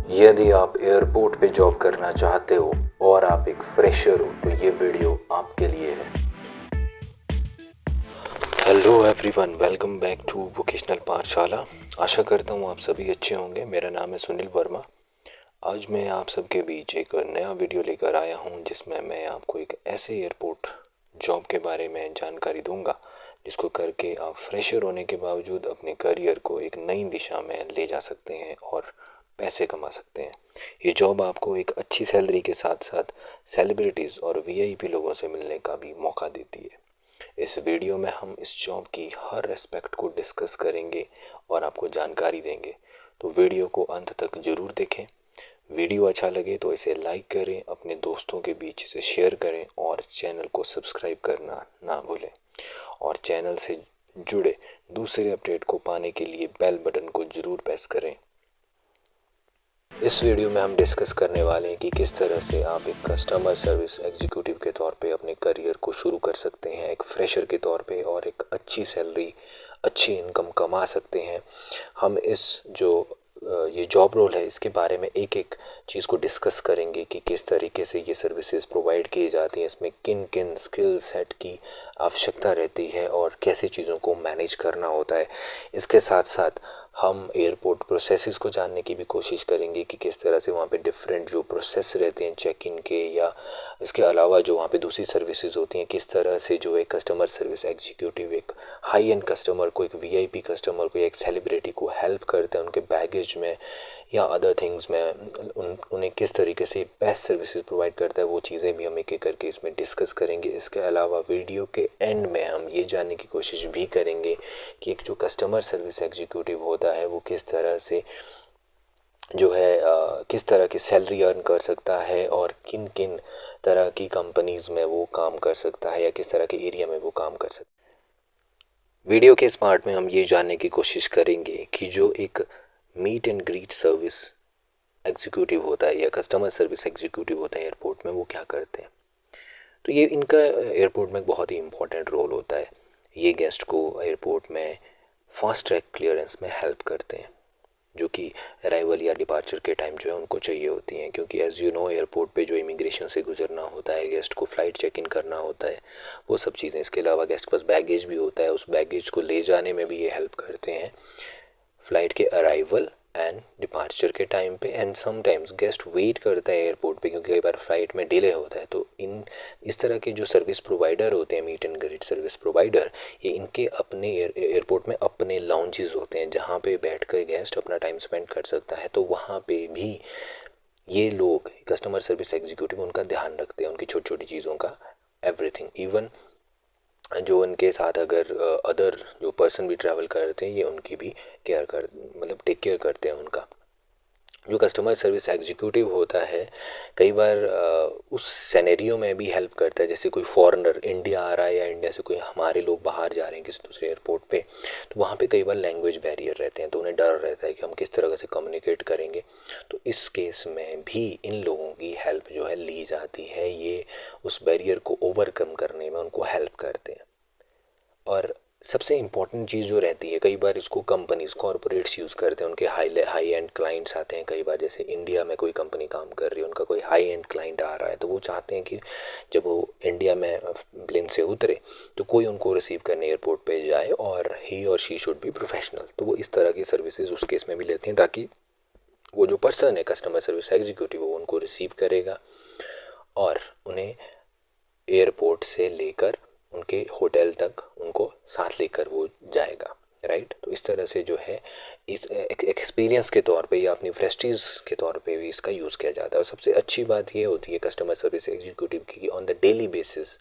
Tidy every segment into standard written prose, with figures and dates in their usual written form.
यदि आप एयरपोर्ट पे जॉब करना चाहते हो और आप एक फ्रेशर हो तो ये वीडियो आपके लिए है। Hello everyone, welcome back to vocational Pathshala. आशा करता हूँ आप सभी अच्छे होंगे। मेरा नाम है सुनील वर्मा। आज मैं आप सबके बीच एक नया वीडियो लेकर आया हूँ जिसमें मैं आपको एक ऐसे एयरपोर्ट जॉब के बारे में जानकारी दूंगा जिसको करके आप फ्रेशर होने के बावजूद अपने करियर को एक नई दिशा में ले जा सकते हैं और पैसे कमा सकते हैं। ये जॉब आपको एक अच्छी सैलरी के साथ साथ सेलिब्रिटीज़ और वीआईपी लोगों से मिलने का भी मौका देती है। इस वीडियो में हम इस जॉब की हर एस्पेक्ट को डिस्कस करेंगे और आपको जानकारी देंगे, तो वीडियो को अंत तक ज़रूर देखें। वीडियो अच्छा लगे तो इसे लाइक करें, अपने दोस्तों के बीच इसे शेयर करें और चैनल को सब्सक्राइब करना ना भूलें। और चैनल से जुड़े दूसरे अपडेट को पाने के लिए बेल बटन को ज़रूर प्रेस करें। इस वीडियो में हम डिस्कस करने वाले हैं कि किस तरह से आप एक कस्टमर सर्विस एग्जीक्यूटिव के तौर पे अपने करियर को शुरू कर सकते हैं एक फ्रेशर के तौर पे और एक अच्छी सैलरी, अच्छी इनकम कमा सकते हैं। हम इस जो ये जॉब रोल है इसके बारे में एक एक चीज़ को डिस्कस करेंगे कि किस तरीके से ये सर्विसेज प्रोवाइड की जाती हैं, इसमें किन किन स्किल सेट की आवश्यकता रहती है और कैसे चीज़ों को मैनेज करना होता है। इसके साथ साथ हम एयरपोर्ट प्रोसेसेस को जानने की भी कोशिश करेंगे कि किस तरह से वहाँ पे डिफरेंट जो प्रोसेस रहते हैं चेक इन के, या इसके अलावा जो वहाँ पे दूसरी सर्विसेज होती हैं, किस तरह से जो एक कस्टमर सर्विस एग्जीक्यूटिव एक हाई एंड कस्टमर को, एक वीआईपी कस्टमर को या एक सेलिब्रिटी को हेल्प करते हैं उनके बैगेज में या अदर थिंग्स में, उन्हें किस तरीके से बेस्ट सर्विसेज प्रोवाइड करता है, वो चीज़ें भी हम एक एक करके इसमें डिस्कस करेंगे। इसके अलावा वीडियो के एंड में हम ये जानने की कोशिश भी करेंगे कि एक जो कस्टमर सर्विस एग्जीक्यूटिव होता है वो किस तरह से जो है किस तरह की सैलरी अर्न कर सकता है और किन किन तरह की कंपनीज में वो काम कर सकता है या किस तरह के एरिया में वो काम कर सकता है। वीडियो के इस पार्ट में हम ये जानने की कोशिश करेंगे कि जो एक meet and greet service executive होता है या कस्टमर सर्विस एग्जीक्यूटिव होता है एयरपोर्ट में, वो क्या करते हैं। तो ये इनका एयरपोर्ट में बहुत ही इम्पोर्टेंट रोल होता है। ये गेस्ट को एयरपोर्ट में फास्ट ट्रैक क्लियरेंस में हेल्प करते हैं जो कि अराइवल या डिपार्चर के टाइम जो है उनको चाहिए होती हैं, क्योंकि एज़ यू नो एयरपोर्ट पे जो इमिग्रेशन से गुजरना होता है, गेस्ट को फ़्लाइट चेक इन करना होता है, वो सब चीज़ें। इसके अलावा गेस्ट के पास बैगेज भी होता है, उस बैगेज को ले जाने में भी ये हेल्प करते हैं फ़्लाइट के अराइवल एंड डिपार्चर के टाइम पे। एंड समटाइम्स गेस्ट वेट करता है एयरपोर्ट पे क्योंकि कई बार फ्लाइट में डिले होता है। तो इस तरह के जो सर्विस प्रोवाइडर होते हैं, meet and greet service provider, ये इनके अपने एयरपोर्ट में अपने लाउंजेस होते हैं जहाँ पे बैठ कर गेस्ट अपना टाइम स्पेंड कर सकता है। तो वहाँ पे भी ये लोग कस्टमर सर्विस एग्जीक्यूटिव उनका ध्यान रखते हैं, उनकी छोटी छोटी चीज़ों का, एवरीथिंग। इवन जो उनके साथ अगर अदर जो पर्सन भी ट्रैवल करते हैं ये उनकी भी केयर कर, मतलब टेक केयर करते हैं उनका। जो कस्टमर सर्विस एग्जीक्यूटिव होता है कई बार उस सिनेरियो में भी हेल्प करता है, जैसे कोई फॉरेनर इंडिया आ रहा है या इंडिया से कोई हमारे लोग बाहर जा रहे हैं किसी दूसरे एयरपोर्ट पे, तो वहाँ पे कई बार लैंग्वेज बैरियर रहते हैं, तो उन्हें डर रहता है कि हम किस तरह से कम्युनिकेट करेंगे। तो इस केस में भी इन लोगों की हेल्प जो है ली जाती है, ये उस बैरियर को ओवरकम करने में उनको हेल्प करते हैं। और सबसे इम्पॉर्टेंट चीज़ जो रहती है, कई बार इसको कंपनीज कॉरपोरेट्स यूज़ करते हैं, उनके हाई एंड क्लाइंट्स आते हैं कई बार, जैसे इंडिया में कोई कंपनी काम कर रही है, उनका कोई हाई एंड क्लाइंट आ रहा है, तो वो चाहते हैं कि जब वो इंडिया में प्लेन से उतरे तो कोई उनको रिसीव करने एयरपोर्ट पे जाए और ही और शी शुड बी प्रोफेशनल। तो वो इस तरह की सर्विसेज उस केस में भी लेते हैं ताकि वो जो पर्सन है कस्टमर सर्विस एग्जीक्यूटिव वो उनको रिसीव करेगा और उन्हें एयरपोर्ट से लेकर उनके होटल तक उनको साथ लेकर वो जाएगा, राइट। तो इस तरह से जो है इस एक एक्सपीरियंस के तौर पे या अपनी प्रेस्टीज के तौर पे भी इसका यूज़ किया जाता है। और सबसे अच्छी बात ये होती है कस्टमर सर्विस एग्जीक्यूटिव की, ऑन द डेली बेसिस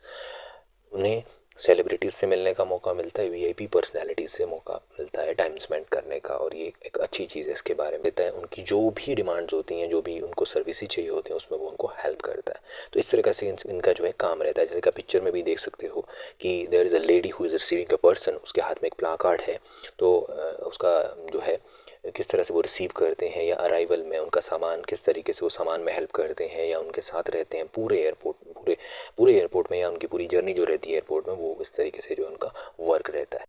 उन्हें सेलिब्रिटीज़ से मिलने का मौका मिलता है, वीआईपी पर्सनालिटीज़ से मौका मिलता है टाइम स्पेंड करने का, और ये एक अच्छी चीज़ है। इसके बारे में देता है उनकी जो भी डिमांड्स होती हैं, जो भी उनको सर्विस ही चाहिए होती हैं, उसमें वो उनको हेल्प करता है। तो इस तरीके से इनका जो है काम रहता है। जैसे कि पिक्चर में भी देख सकते हो कि there is a lady who is receiving a person, उसके हाथ में एक प्ला कार्ड है, तो उसका जो है किस तरह से वो रिसीव करते हैं या अराइवल में उनका सामान किस तरीके से वो सामान में हेल्प करते हैं या उनके साथ रहते हैं पूरे एयरपोर्ट, पूरे एयरपोर्ट में, या उनकी पूरी जर्नी जो रहती है एयरपोर्ट में, वो इस तरीके से जो उनका वर्क रहता है।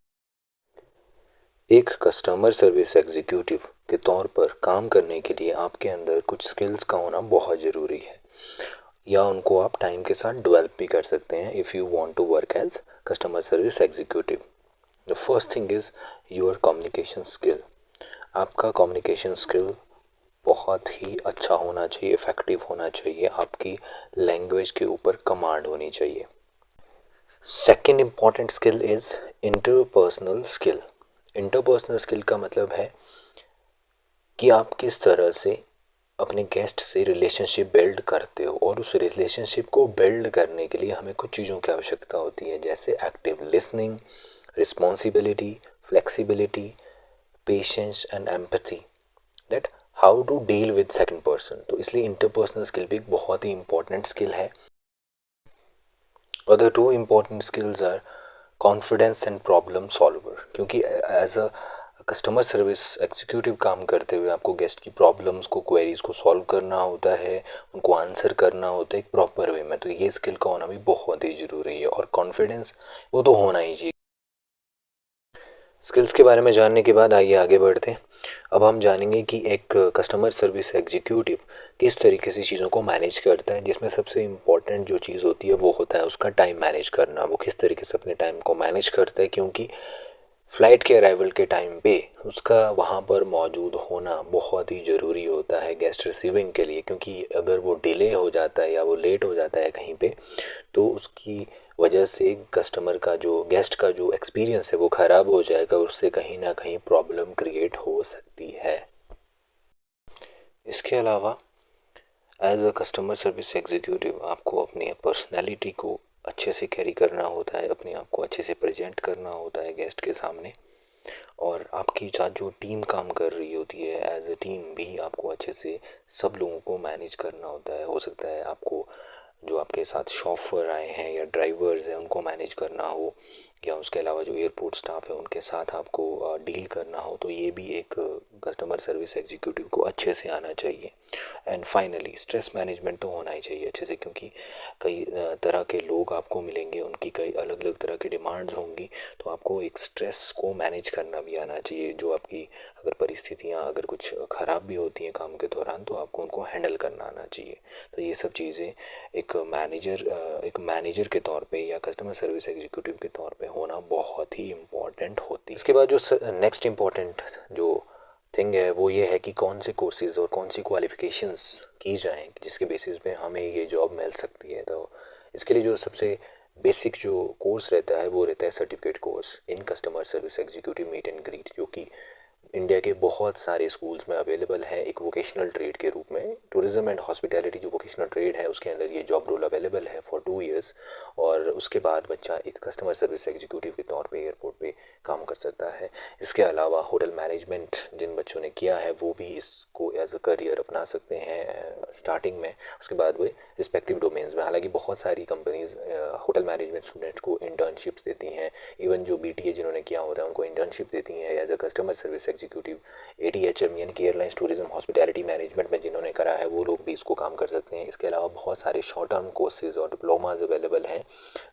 एक कस्टमर सर्विस एग्जीक्यूटिव के तौर पर काम करने के लिए आपके अंदर कुछ स्किल्स का होना बहुत ज़रूरी है, या उनको आप टाइम के साथ डेवलप भी कर सकते हैं if you want to work as customer service executive. The first thing is your communication skill. आपका कम्युनिकेशन स्किल बहुत ही अच्छा होना चाहिए, इफ़ेक्टिव होना चाहिए, आपकी लैंग्वेज के ऊपर कमांड होनी चाहिए। Second important skill is interpersonal skill. Interpersonal skill का मतलब है कि आप किस तरह से अपने गेस्ट से रिलेशनशिप बिल्ड करते हो, और उस रिलेशनशिप को बिल्ड करने के लिए हमें कुछ चीज़ों की आवश्यकता होती है, जैसे active listening, responsibility, flexibility, patience and empathy, that how to deal with second person. तो इसलिए इंटरपर्सनल स्किल भी एक बहुत ही इंपॉर्टेंट स्किल है। Other two important skills are confidence and problem solver, क्योंकि as a customer service executive काम करते हुए आपको गेस्ट की प्रॉब्लम्स को, क्वेरीज को सॉल्व करना होता है, उनको आंसर करना होता है एक प्रॉपर वे में। तो ये स्किल का होना भी बहुत ही ज़रूरी है, और कॉन्फिडेंस वो तो होना ही चाहिए। स्किल्स के बारे में जानने के बाद आइए आगे बढ़ते हैं। अब हम जानेंगे कि एक कस्टमर सर्विस एग्जीक्यूटिव किस तरीके से चीज़ों को मैनेज करता है, जिसमें सबसे इम्पॉर्टेंट जो चीज़ होती है वो होता है उसका टाइम मैनेज करना। वो किस तरीके से अपने टाइम को मैनेज करता है, क्योंकि फ़्लाइट के अराइवल के टाइम पे उसका वहाँ पर मौजूद होना बहुत ही ज़रूरी होता है गेस्ट रिसीविंग के लिए, क्योंकि अगर वो डिले हो जाता है या वो लेट हो जाता है कहीं पे, तो उसकी वजह से कस्टमर का जो, गेस्ट का जो एक्सपीरियंस है वो ख़राब हो जाएगा, उससे कहीं ना कहीं प्रॉब्लम क्रिएट हो सकती है। इसके अलावा as a customer service executive आपको अपनी पर्सनैलिटी को अच्छे से कैरी करना होता है, अपने आप को अच्छे से प्रेजेंट करना होता है गेस्ट के सामने, और आपकी साथ जो टीम काम कर रही होती है एज अ टीम भी आपको अच्छे से सब लोगों को मैनेज करना होता है। हो सकता है आपको जो आपके साथ शॉफर आए हैं या ड्राइवर्स हैं उनको मैनेज करना हो, या उसके अलावा जो एयरपोर्ट स्टाफ है उनके साथ आपको डील करना हो, तो ये भी एक कस्टमर सर्विस एग्जीक्यूटिव को अच्छे से आना चाहिए। एंड फाइनली स्ट्रेस मैनेजमेंट तो होना ही चाहिए अच्छे से, क्योंकि कई तरह के लोग आपको मिलेंगे, उनकी कई अलग अलग तरह की डिमांड्स होंगी, तो आपको एक स्ट्रेस को मैनेज करना भी आना चाहिए। जो आपकी अगर परिस्थितियाँ अगर कुछ ख़राब भी होती हैं काम के दौरान, तो आपको उनको हैंडल करना आना चाहिए। तो ये सब चीज़ें एक मैनेजर के तौर पे या कस्टमर सर्विस एग्जीक्यूटिव के तौर पे होना बहुत ही इम्पॉर्टेंट होती है। इसके बाद जो नेक्स्ट इम्पॉर्टेंट जो थिंग है वो ये है कि कौन से कोर्सेज़ और कौन सी क्वालिफ़िकेशंस की जाएँ जिसके बेसिस पे हमें ये जॉब मिल सकती है। तो इसके लिए जो सबसे बेसिक जो कोर्स रहता है वो रहता है certificate course in customer service executive meet and greet, जो कि इंडिया के बहुत सारे स्कूल्स में अवेलेबल है एक वोकेशनल ट्रेड के रूप में। टूरिज्म एंड हॉस्पिटैलिटी जो वोकेशनल ट्रेड है उसके अंदर ये जॉब रोल अवेलेबल है फॉर 2 इयर्स, और उसके बाद बच्चा एक कस्टमर सर्विस एग्जीक्यूटिव के तौर पे एयरपोर्ट पे काम कर सकता है। इसके अलावा होटल मैनेजमेंट जिन बच्चों ने किया है वो भी इसको एज अ करियर अपना सकते हैं स्टार्टिंग में, उसके बाद वे रिस्पेक्टिव डोमेन्स में। हालांकि बहुत सारी कंपनीज होटल मैनेजमेंट स्टूडेंट्स को इंटर्नशिप्स देती हैं, इवन जो बीटीए जिन्होंने किया होता है उनको इंटर्नशिप देती हैं as a customer service executive. ATHM यानी कि एयरलाइंस टूरिज्म हॉस्पिटैलिटी मैनेजमेंट में जिन्होंने करा है वो लोग भी इसको काम कर सकते हैं। इसके अलावा बहुत सारे शॉर्ट टर्म कोर्सेज और डिप्लोमाज अवेलेबल हैं,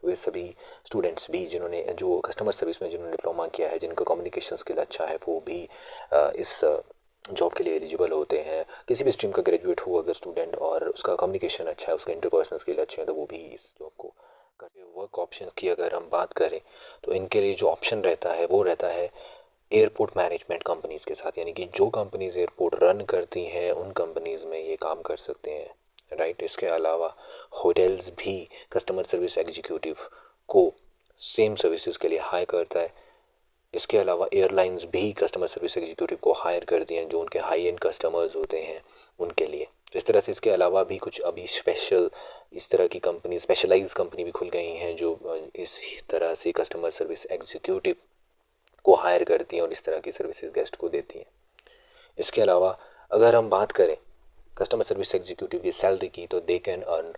वे सभी स्टूडेंट्स भी जिन्होंने जो कस्टमर सर्विस में जिन्होंने डिप्लोमा किया है, जिनका कम्युनिकेशन स्किल अच्छा है, वो भी इस जॉब के लिए एलिजिबल होते हैं। किसी भी स्ट्रीम का ग्रेजुएट हो अगर स्टूडेंट और उसका कम्युनिकेशन अच्छा है, उसका इंटरपर्सनल स्किल अच्छे हैं, तो वो भी इस जॉब को करते। वर्क ऑप्शन की अगर हम बात करें तो इनके लिए जो ऑप्शन रहता है वो रहता है एयरपोर्ट मैनेजमेंट कंपनीज़ के साथ, यानी कि जो कंपनीज़ एयरपोर्ट रन करती हैं उन कंपनीज़ में ये काम कर सकते हैं, राइट। इसके अलावा होटल्स भी कस्टमर सर्विस एग्जीक्यूटिव को सेम सर्विसेज के लिए हायर करता है। इसके अलावा एयरलाइंस भी कस्टमर सर्विस एग्जीक्यूटिव को हायर करती हैं जो उनके हाई एंड कस्टमर्स होते हैं उनके लिए। तो इस तरह से इसके अलावा भी कुछ अभी स्पेशल इस तरह की कंपनी, स्पेशलाइज कंपनी भी खुल गई हैं जो इस तरह से कस्टमर सर्विस एग्जीक्यूटिव को हायर करती हैं और इस तरह की सर्विसेज गेस्ट को देती हैं। इसके अलावा अगर हम बात करें कस्टमर सर्विस एग्जीक्यूटिव की सैलरी की, तो they can earn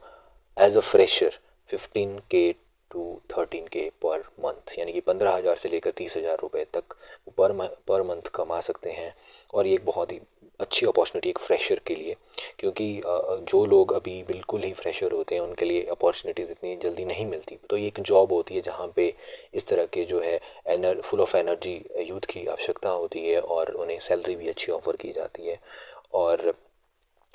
as a fresher 15K to 13K per month, यानी कि 15,000 से लेकर 30,000 रुपये तक पर मंथ कमा सकते हैं। और ये एक बहुत ही अच्छी अपॉर्चुनिटी एक फ्रेशर के लिए, क्योंकि जो लोग अभी बिल्कुल ही फ्रेशर होते हैं उनके लिए अपॉर्चुनिटीज़ इतनी जल्दी नहीं मिलती। तो ये एक जॉब होती है जहाँ पे इस तरह के जो है फुल ऑफ एनर्जी यूथ की आवश्यकता होती है और उन्हें सैलरी भी अच्छी ऑफ़र की जाती है, और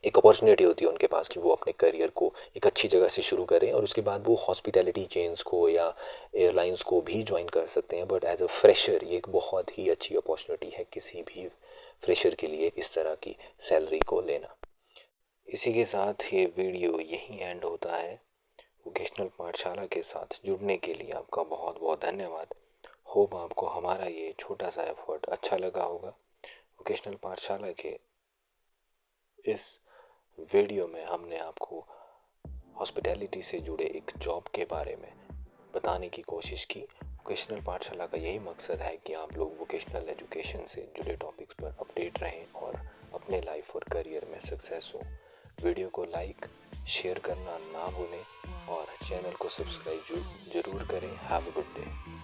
एक अपॉर्चुनिटी होती है उनके पास कि वो अपने करियर को एक अच्छी जगह से शुरू करें और उसके बाद वो हॉस्पिटैलिटी चेन्स को या एयरलाइंस को भी ज्वाइन कर सकते हैं। बट एज अ फ्रेशर ये एक बहुत ही अच्छी अपॉर्चुनिटी है किसी भी फ्रेशर के लिए इस तरह की सैलरी को लेना। इसी के साथ ये वीडियो यहीं एंड होता है। वोकेशनल पाठशाला के साथ जुड़ने के लिए आपका बहुत बहुत धन्यवाद। होप आपको हमारा ये छोटा सा एफर्ट अच्छा लगा होगा। वोकेशनल पाठशाला के इस वीडियो में हमने आपको हॉस्पिटैलिटी से जुड़े एक जॉब के बारे में बताने की कोशिश की। वोकेशनल पाठशाला का यही मकसद है कि आप लोग वोकेशनल एजुकेशन से जुड़े टॉपिक्स पर अपडेट रहें और अपने लाइफ और करियर में सक्सेस हो। वीडियो को लाइक शेयर करना ना भूलें और चैनल को सब्सक्राइब जरूर करें। Have a good day.